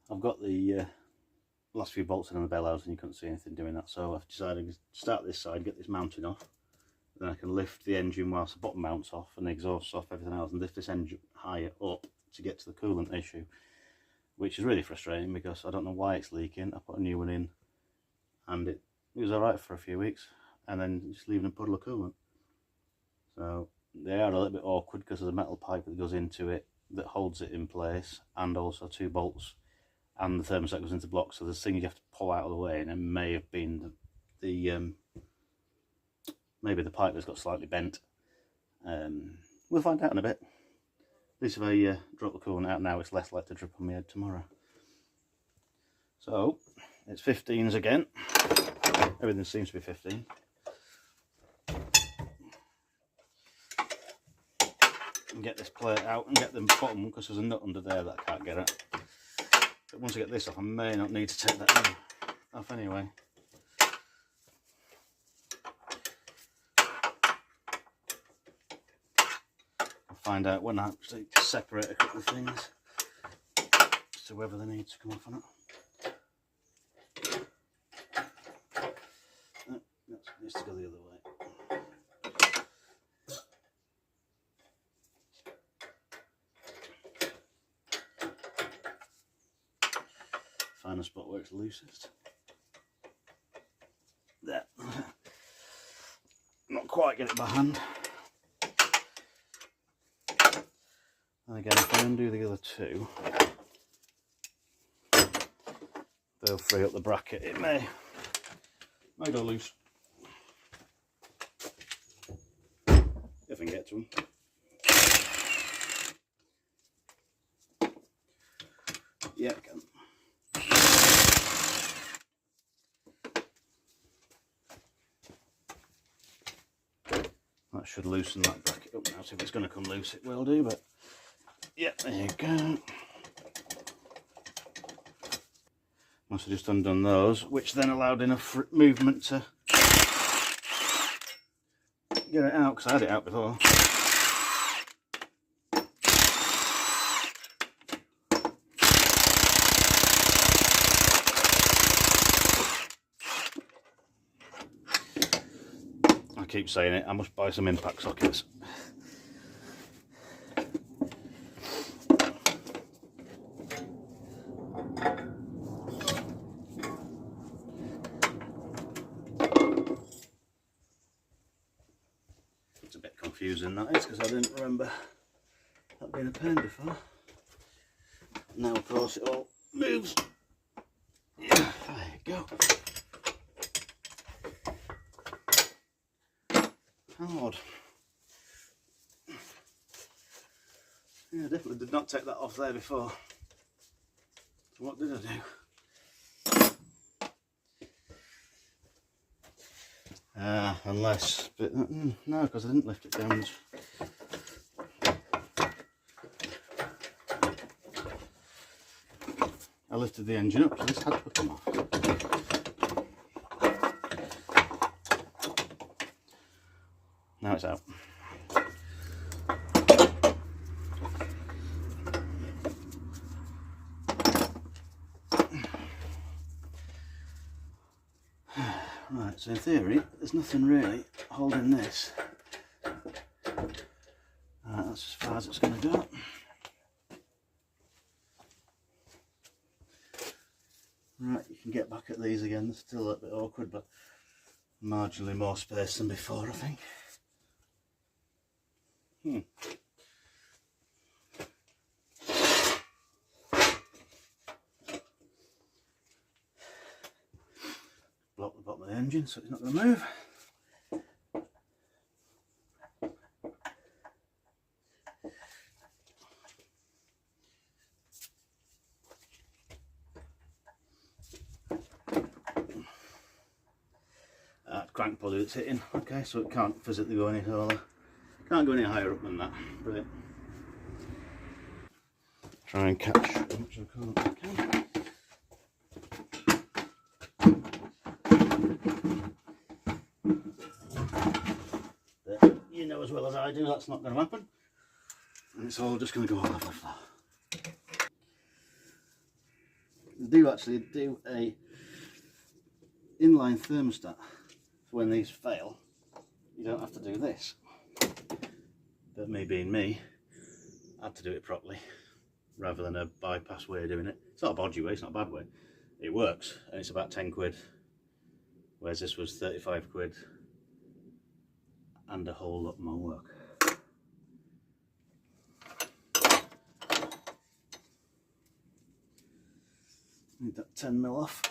I've got the last few bolts in on the bellows and you couldn't see anything doing that, so I've decided to start this side, get this mounting off, then I can lift the engine whilst the bottom mounts off and the exhaust off, everything else, and lift this engine higher up to get to the coolant issue, which is really frustrating because I don't know why it's leaking. I put a new one in and it was alright for a few weeks, and then just leaving a puddle of coolant. So they are a little bit awkward because of the metal pipe that goes into it that holds it in place, and also 2 bolts, and the thermostat goes into block, so there's things you have to pull out of the way, and it may have been the maybe the pipe has got slightly bent. We'll find out in a bit. At least if I drop the coolant out now, it's less likely to drip on my head tomorrow. So it's 15s again. Everything seems to be 15. And get this plate out and get the bottom, because there's a nut under there that I can't get at. But once I get this off, I may not need to take that off anyway. I'll find out when I actually separate a couple of things as to whether they need to come off or not. That needs to go the other way. Find a spot where it's loosest. There. Not quite get it by hand. And again, if I undo the other 2, they'll free up the bracket. It may go loose if I can get to them. Yeah, I can. That should loosen that bracket up now, so if it's going to come loose it will do, but yeah, there you go. Must have just undone those, which then allowed enough movement to get it out, because I had it out before. I keep saying it, I must buy some impact sockets. It's a bit confusing, that is, because I didn't remember that being a pain before. Now of course it all moves. Yeah, there you go. Hard. Yeah, I definitely did not take that off there before. So what did I do? Unless, but no, because I didn't lift it down. I lifted the engine up, so this had to come off. Now it's out. Right, so in theory, there's nothing really holding this. That's as far as it's going to go. Right, you can get back at these again. They're still a little bit awkward, but marginally more space than before, I think. Block the bottom of the engine so it's not going to move. Crank pulley that's hitting, okay, so it can't physically go any taller. Can't go any higher up than that. Brilliant. Try and catch as much of the coolant as I can. But you know as well as I do that's not going to happen. And it's all just going to go all over the floor. They do actually do a inline thermostat, so when these fail you don't have to do this. But me being me, I had to do it properly rather than a bypass way of doing it. It's not a bodgy way, it's not a bad way. It works and it's about 10 quid, whereas this was 35 quid and a whole lot more work. Need that 10mm off.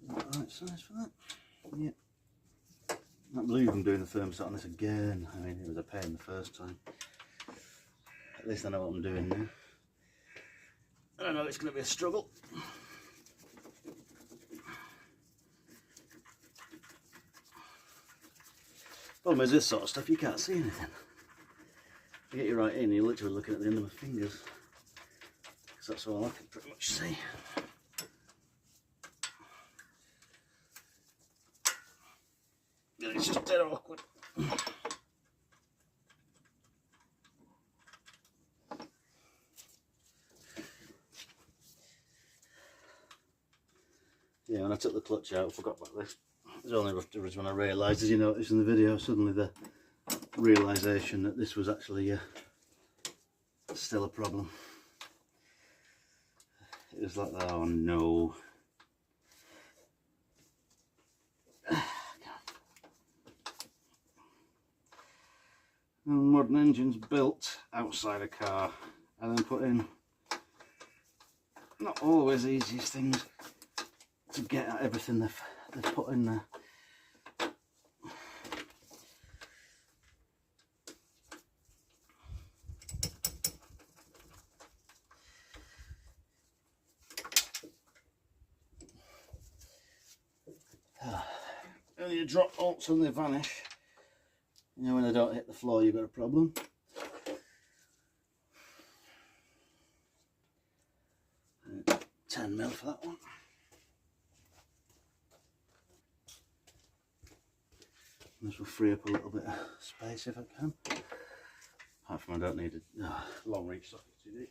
Right size for that. Yeah. Can't believe I'm doing the thermostat on this again. I mean, it was a pain the first time. At least I know what I'm doing now. I know it's going to be a struggle. Problem is, this sort of stuff, you can't see anything. You get you right in, you're literally looking at the end of my fingers. Because that's all I can pretty much see. It's just dead awkward. Yeah, when I took the clutch out, I forgot about this. It was only afterwards when I realised, as you noticed in the video, suddenly the realisation that this was actually still a problem. It was like, oh no. Modern engines built outside a car and then put in. Not always the easiest things to get at everything they've put in there. When you drop bolts and they vanish, you know, when they don't hit the floor, you've got a problem. 10mm for that one. This will free up a little bit of space if I can. Apart from I don't need a long reach socket today.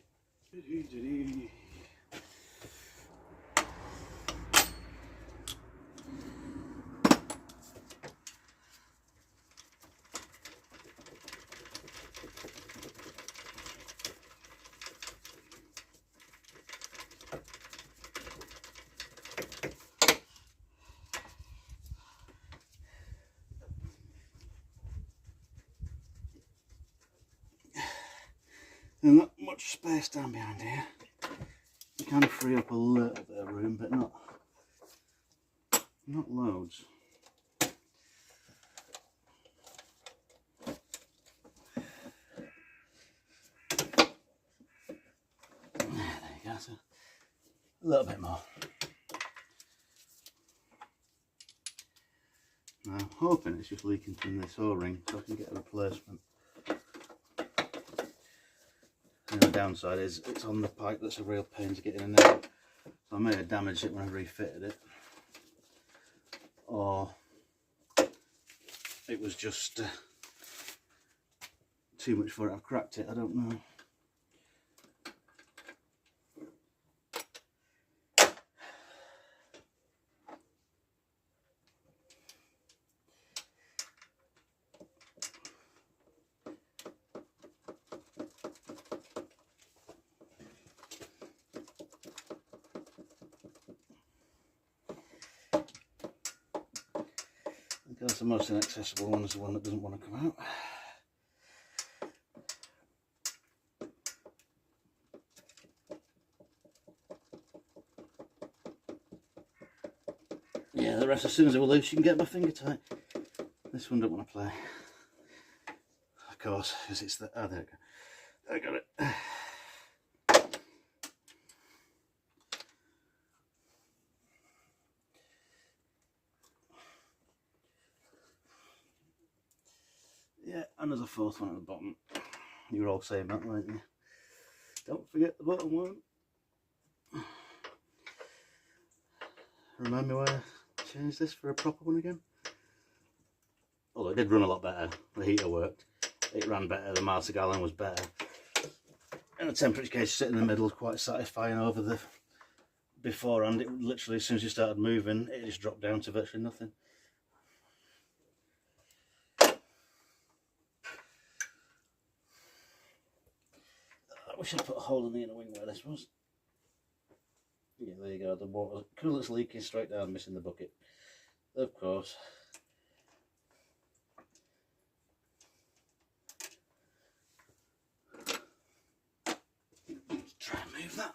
And not much space down behind here. You can free up a little bit of room, but not loads. There you go, so a little bit more. Now I'm hoping it's just leaking from this O-ring so I can get a replacement. And the downside is it's on the pipe that's a real pain to get in and out. So I may have damaged it when I refitted it. Or it was just too much for it. I've cracked it, I don't know. That's the most inaccessible one, is the one that doesn't want to come out. Yeah, the rest, as soon as they were loose, you can get my finger tight. This one don't want to play. Of course, because it's the... oh, there we go. I got it. Yeah, and there's a fourth one at the bottom. You were all saying that, weren't you? Don't forget the bottom one. Remind me why I changed this for a proper one again. Although it did run a lot better. The heater worked. It ran better. The miles per gallon was better. And the temperature gauge sitting in the middle is quite satisfying over the beforehand. It literally, as soon as you started moving, it just dropped down to virtually nothing. I wish I'd put a hole in the inner wing where this was. Yeah, there you go, the water coolant's leaking straight down, missing the bucket. Of course. Let's try and move that.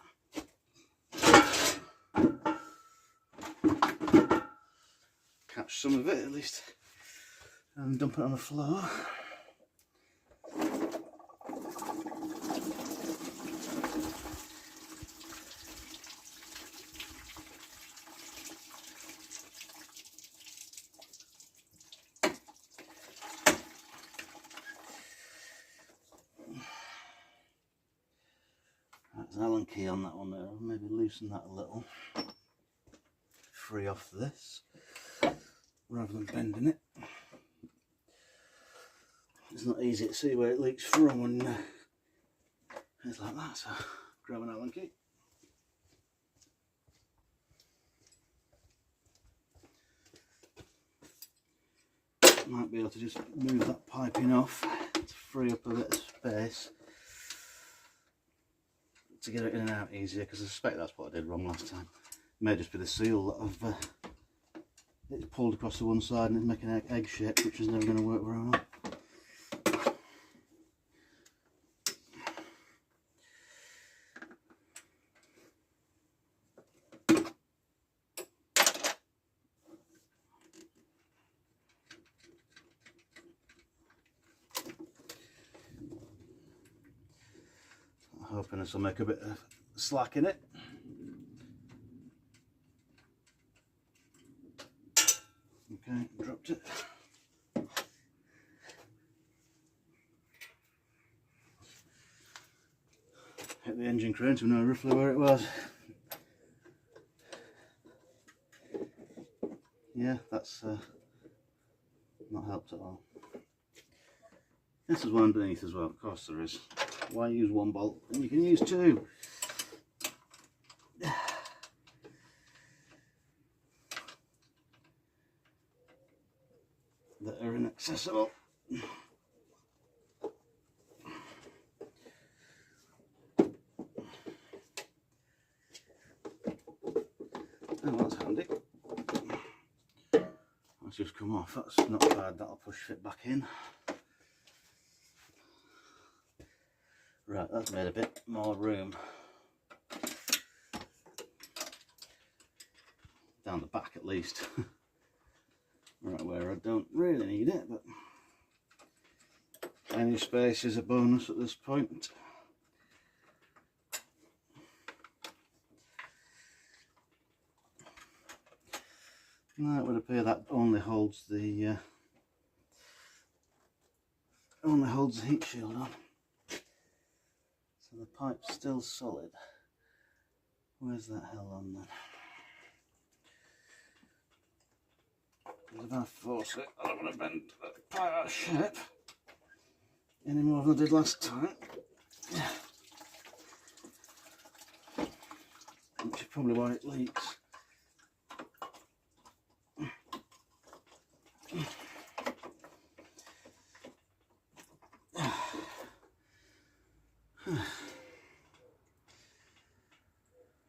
Catch some of it at least and dump it on the floor. There's an Allen key on that one there. I'll maybe loosen that a little. Free off this rather than bending it. It's not easy to see where it leaks from when it's like that, so grab an Allen key. Might be able to just move that piping off to free up a bit of space to get it in and out easier, because I suspect that's what I did wrong last time. It may just be the seal that I've it's pulled across to one side and it's making an egg shape, which is never going to work very well. Hoping this will make a bit of slack in it. Okay, dropped it. Hit the engine crane to know roughly where it was. Yeah, that's not helped at all. This is one underneath as well, of course there is. Why use one bolt when you can use two? That are inaccessible. Oh, that's handy. That's just come off, that's not bad, that'll push it back in. Right, that's made a bit more room down the back at least. Right where I don't really need it, but any space is a bonus at this point. Now it would appear that only holds the heat shield on. So the pipe's still solid. Where's that hell on then? If I force it, I don't want to bend the pipe out of shape any more than I did last time. Which is probably why it leaks.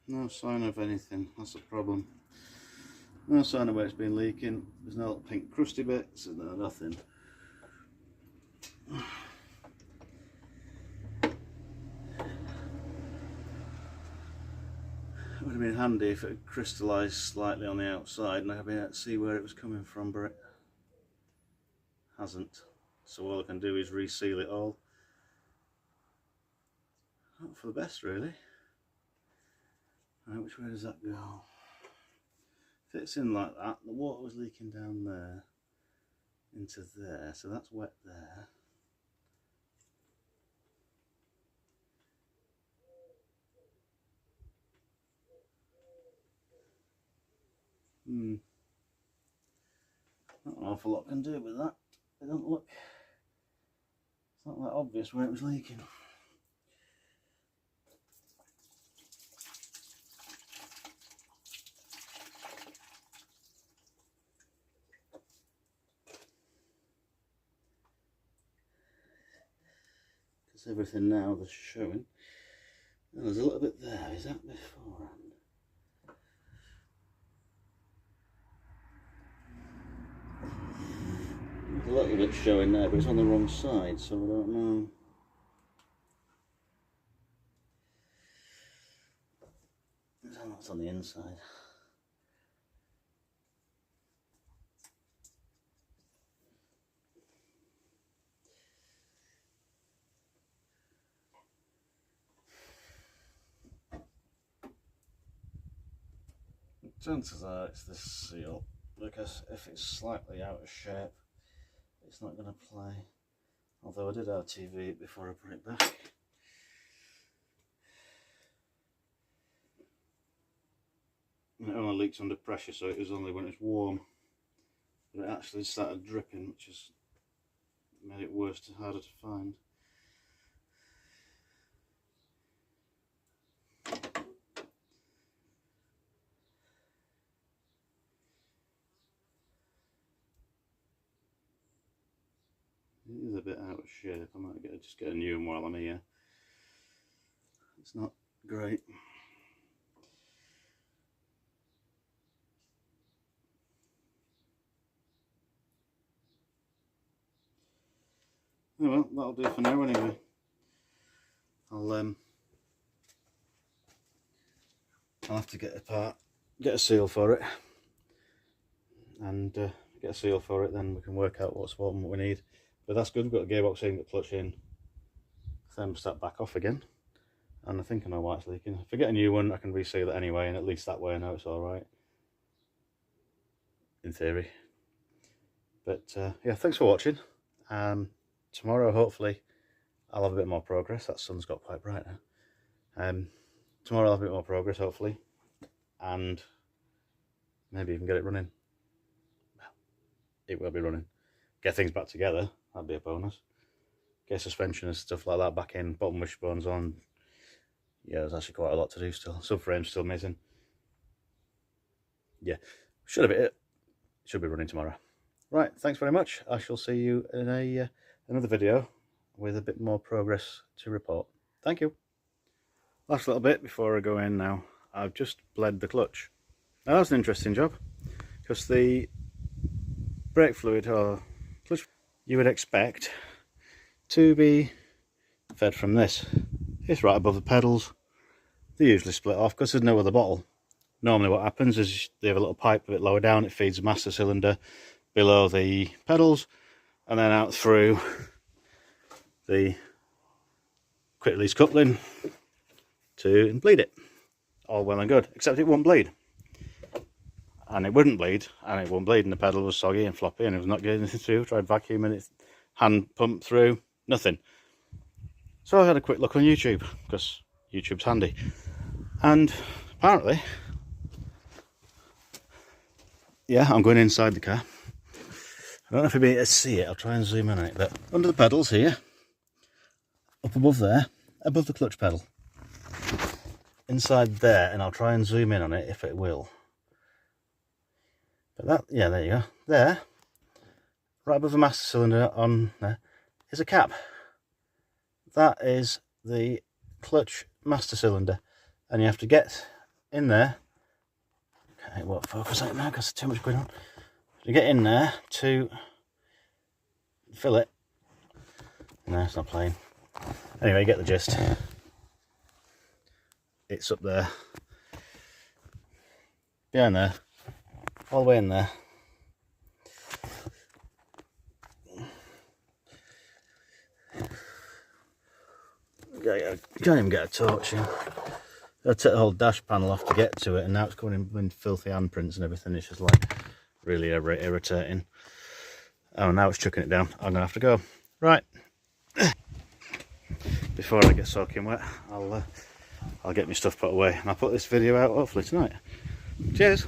No sign of anything, that's a problem. No sign of where it's been leaking. There's no little pink crusty bits, and no nothing. It would have been handy if it had crystallised slightly on the outside and I'd been able to see where it was coming from, but it hasn't. So all I can do is reseal it all. Hope for the best, really. Right, which way does that go? If it's in like that, the water was leaking down there into there, so that's wet there. Not an awful lot can do with that. It doesn't look, it's not that obvious where it was leaking. That's everything now that's showing. Oh, there's a little bit there. Is that beforehand? There's a little bit showing there, but it's on the wrong side, so I don't know. That's on the inside. Chances are it's this seal, because if it's slightly out of shape, it's not going to play. Although I did RTV it before I put it back. And it only leaks under pressure, so it was only when it's warm. But it actually started dripping, which has made it worse and harder to find. It is a bit out of shape. I might just get a new one while I'm here. It's not great. Oh well, that'll do for now anyway. I'll have to get a seal for it, and get a seal for it. Then we can work out what's what and what we need. But that's good. We've got the gearbox in, got the clutch in, thermostat back off again, and I think I know why it's leaking. If I get a new one, I can reseal it anyway, and at least that way I know it's all right. In theory. But yeah, thanks for watching. Tomorrow, hopefully, I'll have a bit more progress. That sun's got quite bright now. Tomorrow I'll have a bit more progress, hopefully, and maybe even get it running. Well, it will be running. Get things back together, that'd be a bonus. Get suspension and stuff like that back in, bottom wishbones on. Yeah, there's actually quite a lot to do still. Subframe's still missing. Yeah, should be running tomorrow. Right, thanks very much. I shall see you in another video with a bit more progress to report. Thank you. Last little bit before I go in now. I've just bled the clutch. Now that's an interesting job, because the brake fluid or clutch you would expect to be fed from this. It's right above the pedals. They usually split off because there's no other bottle. Normally what happens is they have a little pipe a bit lower down. It feeds the master cylinder below the pedals and then out through the quick release coupling to bleed it. All well and good, except it won't bleed. And it wouldn't bleed, and it won't bleed, and the pedal was soggy and floppy and it was not getting anything through. Tried vacuuming it, hand pump through, nothing. So I had a quick look on YouTube, because YouTube's handy. And apparently, yeah, I'm going inside the car. I don't know if you'll be able to see it, I'll try and zoom in on it, but under the pedals here, up above there, above the clutch pedal, inside there, and I'll try and zoom in on it if it will. But that, yeah, there you go. There, right above the master cylinder on there, is a cap. That is the clutch master cylinder, and you have to get in there. Okay, it won't focus right now because there's too much going on. You get in there to fill it. No, it's not playing. Anyway, you get the gist. It's up there, behind there, all the way in there. You can't even get a torch in. I took the whole dash panel off to get to it, and now it's coming in filthy handprints and everything. It's just like really irritating. Oh, now it's chucking it down. I'm gonna have to go. Right. Before I get soaking wet, I'll get my stuff put away, and I'll put this video out hopefully tonight. Cheers.